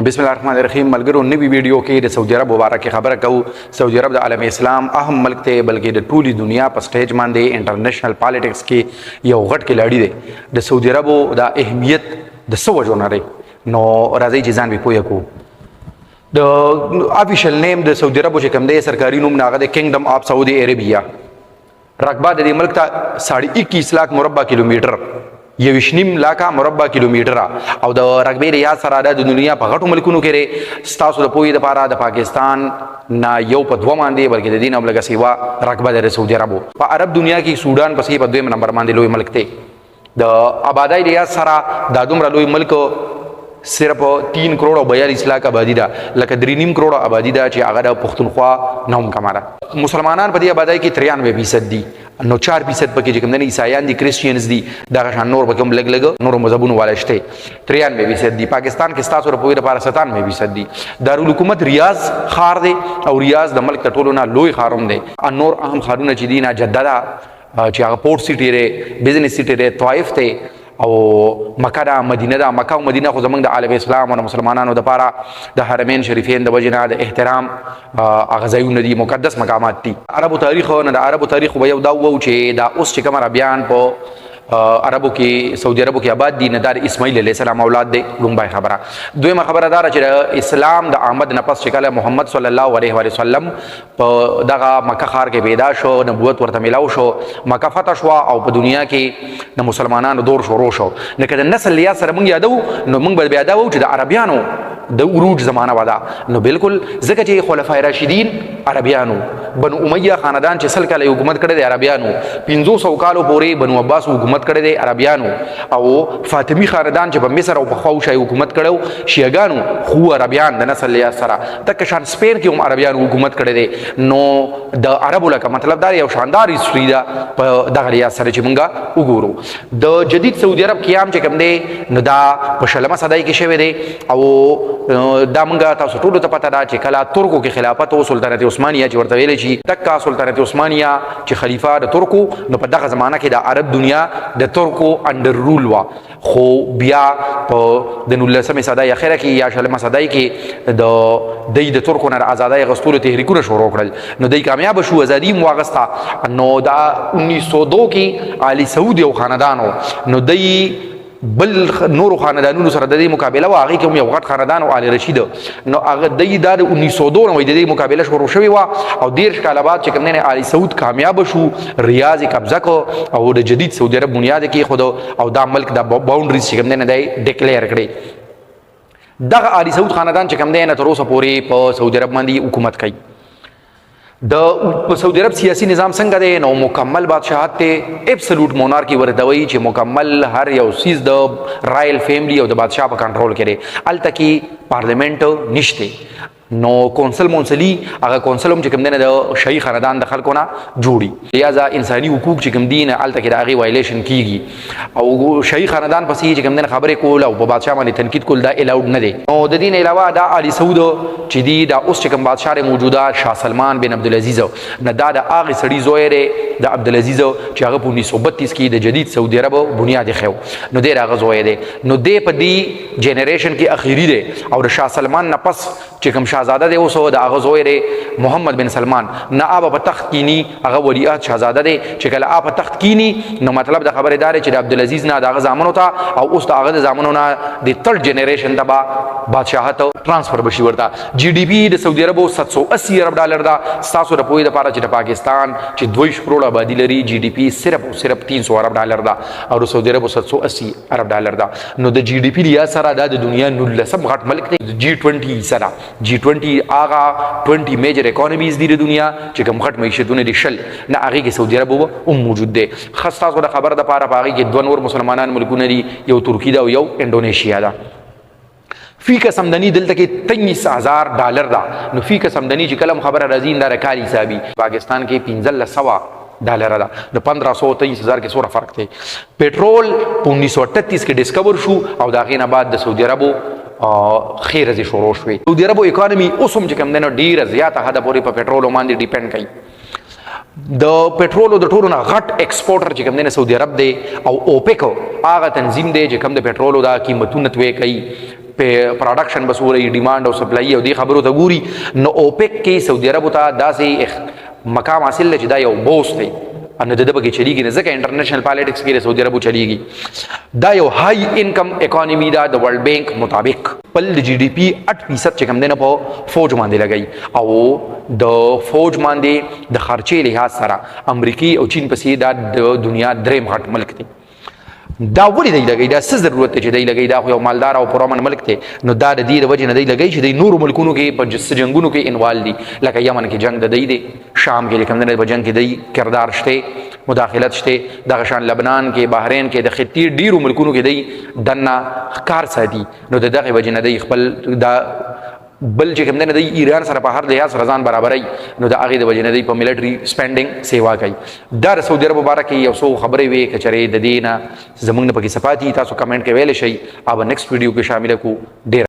بسم الله الرحمن الرحیم ملګرو نوی ویډیو کې د سعودي عرب مبارک خبره کوو. سعودي عرب د عالم اسلام اهم ملک ته بلکې د ټولي دنیا په سټیج باندې انټرنیشنل پالیټکس کې یو غټ کلاړی دی. د سعودي عرب د اهمیت د څه وجو نه دی نو راځي چې ځان به پوهه کو. د افیشل نیم د سعودي عرب چې کوم دی سرکاري نوم ناغه د کینګډم اف سعودي عربیه. رقبه د دې ملک ته 21.5 लाख مربع کیلومتر 1.5 लाख مربع کیلومتر او د رقبې ریاض سره د دنیا په غټو ملکونو کې ستاسو د پوهې لپاره د پاکستان نه یو په دوه باندې بلکې د دین او لګه سیوا رقبه د سعودي عربو په عرب دنیا کې سودان پسې په دویم نمبر باندې لوی ملک دی. د آبادی ریاض سره د دومره لوی ملک صرف 3 کروڑ او 42 लाख آبادی ده لکه 3.5 کروڑ آبادی ده چې هغه د پښتونخوا نوم کماره. مسلمانان په دې آبادی کې 93% دي نو 4% پکې چې کوم نه عیسایان دي کریسچینز دي دغه شان نور به کوم لګ لګ نور مذهبونو والا شته 93% دي. پاکستان کې ستاسو رپوي لپاره 97% دي. دارالحکومت ریاض خار دی او ریاض د ملک ټولو نه لوی خاروم دی. نور اهم خارونه چې دي نه جددا چې هغه پورت سټی ری بزنس سټی ری طائف ته او مکه دا مدینه دا مکه او مدینه خو زمونږ د عالم اسلام او مسلمانانو د پاره د حرمین شریفین د وجنه د احترام هغه ځایونه دي مقدس مقامات دي. عربو تاریخ نه د عربو تاریخ به یو دا وو چې دا اوس چې کوم عربیان په عربو کې سعودي عربو کې آباد دي نه د اسماعیل علیه السلام اولاد دي. لومبای خبره دویمه خبره دار چې اسلام د آمد نه پس چې کله محمد صلی الله علیه و سلم په دغه مکه ښار کې پیدا شو نبوت ورته ملاو شو مکه فتح شو او په دنیا کې د مسلمانانو دور شروع شو. نو کله نسل یا سره موږ یادو نو موږ به یادو چې د عربیانو د عروج زمانہ ودا نو بالکل ځکه چې خلفای راشدین عربیانو بنو امیہ خاندان چې سل کله حکومت کړی دی عربیانو 500 کالو پورې بنو عباس حکومت کړی دی عربیانو او فاطمی خاندان چې په مصر او په خوشای حکومت کړو شیعاګانو خو عربیان د نسل یا سره تک شان سپین کې هم عربیانو حکومت کړی دی. نو د عربو لکه مطلب دا یو شاندار هیستوري ده په دغه ریاض سره چې مونږه وګورو. د جدید سعودي عرب قیام چې کوم دی نو دا په شلمه صدای کې شوی دی او دا مونږه تاسو ټول ته پته ده چې کله ترکو کې خلافت او سلطنت عثمانیه چې ورته ویل شي تکا سلطنت عثمانیه چې خلیفہ د ترکو نو په دغه زمانہ کې د عرب دنیا د ترکو انډر رول وا خو بیا په د 19مه صدای اخره کې یا شلمه صدای کې د ترکو نه آزادۍ غستلو تحریکونه شروع کړل نو دای کامیاب شو ازادي مواغستا نو دا 1902 کې علي سعود یو خاندانو نو دای بل نور خاندانونو سره د دې مقابله واغې کوم یو غټ خاندان او علي رشید نو هغه د 1902 نو د دې مقابله شروع شوی و او 10 کال بعد چې کوم نه علي سعود کامیاب شو ریاض قبضه کو او د جدید سعودي عرب بنیاد کې خود او دا ملک د باونډریز چې کوم نه دی ډیکلیئر کړي. دغه علي سعود خاندان چې کوم نه تر اوسه پورې په سعودي عرب باندې حکومت کوي. د سعودي عرب سیاسي نظام څنګه دی نو مکمل بادشاہت ته ابسولوټ مونارکی ورته وی چې مکمل هر یو سیز د رائل فیملی او د بادشاہ په کنټرول کې لري. التکی پارلیمنت نشته نو کونسل مونسلی هغه کونسل هم چې کوم نه د شاهي خاندان د خلکو نه جوړي لہذا انساني حقوق چې کوم دین التکی د هغه وایلیشن کیږي او شاهي خاندان پسې چې کوم نه خبرې کول او په بادشاہ باندې تنقید کول دا الاود نه دی. نو د دین علاوه دا علي سعود چې دی دا اوس چې کوم بادشاہ موجوده شاه سلمان بن عبدالعزیز نه دا د هغه سړي زوی دی د عبدالعزیز چې هغه په 1932 کې د جدید سعودي عرب بنیاد خو نو دی هغه زوی دی نو دی په دې جنریشن کې اخیری دی او د شاه سلمان نه پس چې کوم شاهزاده دی اوسو د هغه زوی دی محمد بن سلمان نه آب په تخت کینی هغه ولیعهد شاهزاده دی چې کله آب په تخت کینی نو مطلب د خبره دار چې د عبدالعزیز نه د هغه زامنو ته او اوس د هغه زامنو نه د تھرډ جنریشن ته بادشاہت ترانسفر بشي ورته. جی ډی پی د سعودي عرب 780 ارب ډالر دا تاسو د پوي د پاره چې د پاکستان چې 2 کروڑ آبادی لري جی ډی پی صرف 300 ارب ډالر دا او د سعودي عرب 780 ارب ډالر دا. نو د جی ډی پی لیا سره د دنیا 19 غټ ملک دی. جی 20 سره جی 20 آغا 20 میجر اکانومیز دی د دنیا چې کوم غټ معیشتونه دي شل نه هغه کې سعودي عرب هم موجود دی. خاص تاسو د خبر د پاره پاږي کې 2 نور مسلمانان ملکونه دي یو ترکی دا او یو انډونیشیا دا. فی قسم دنی دلته کې 23000 ډالر دا نو فی قسم دنی چې کلم خبره راځي دا رکالي حسابي پاکستان کې 1500 ډالر دا د 1500 کې سوره فرق دی. پټرول په 1938 کې ډیسکور شو او دا غینه بعد د سعودي عربو خیر از شروع شوی. سعودي عربو اکانومي اوسم چې کوم دنه ډیر زیاته حد پورې په پټرول باندې ډیپند کوي. د پټرولو د ټولو نه غټ ایکسپورټر چې کوم دی سعودي عرب دی او اوپیک هغه تنظیم دی چې کوم د پټرولو دا قیمتونه توې کوي په پروډکشن بس وري ډیماند او سپلای او دې خبرو ته ګوري نو اوپیک کې سعودي عرب ته داسې مقام حاصل لري چې دا یو بوس دی ان د دبا کې چلیږي نه ځکه انټرنیشنل پالیټکس کې سعودي عرب چلیږي دا یو های انکم اکانومي دا د ورلد بانک مطابق پل جی ډی پی 8% چې کوم دی نه په فوج باندې لګي او د فوج باندې د خرچې لحاظ سره امریکای او چین پسې دا د دنیا دریم غټ ملک دی دا ولې دی لګي دا څه ضرورت دی چې دی لګي دا خو یو مالدار او پرامن ملک دی نو دا د دې د وجې نه دی لګي چې د نورو ملکونو کې په جنگونو کې انوال دي لکه یمن کې جنگ د دی شام کې کوم نه په جنگ کې دی کردار شته مداخلت شته دغه شان لبنان کې بحرین کې د خطي ډیرو ملکونو کې دی دنه کار ساتي نو دغه وجې نه دی خپل دا بل چې کوم نه دی ایران سره په هر لحاظ رضان برابرای نو د هغه د وجې نه دی په ملټري سپینډینګ سیوا کوي دا سعودي عرب مبارک یو څو خبرې وي کچره د دینه زمونږ نه پکې صفاتی تاسو کمنټ کې ویل شي او نیکسټ ویډیو کې شامل کو ډیر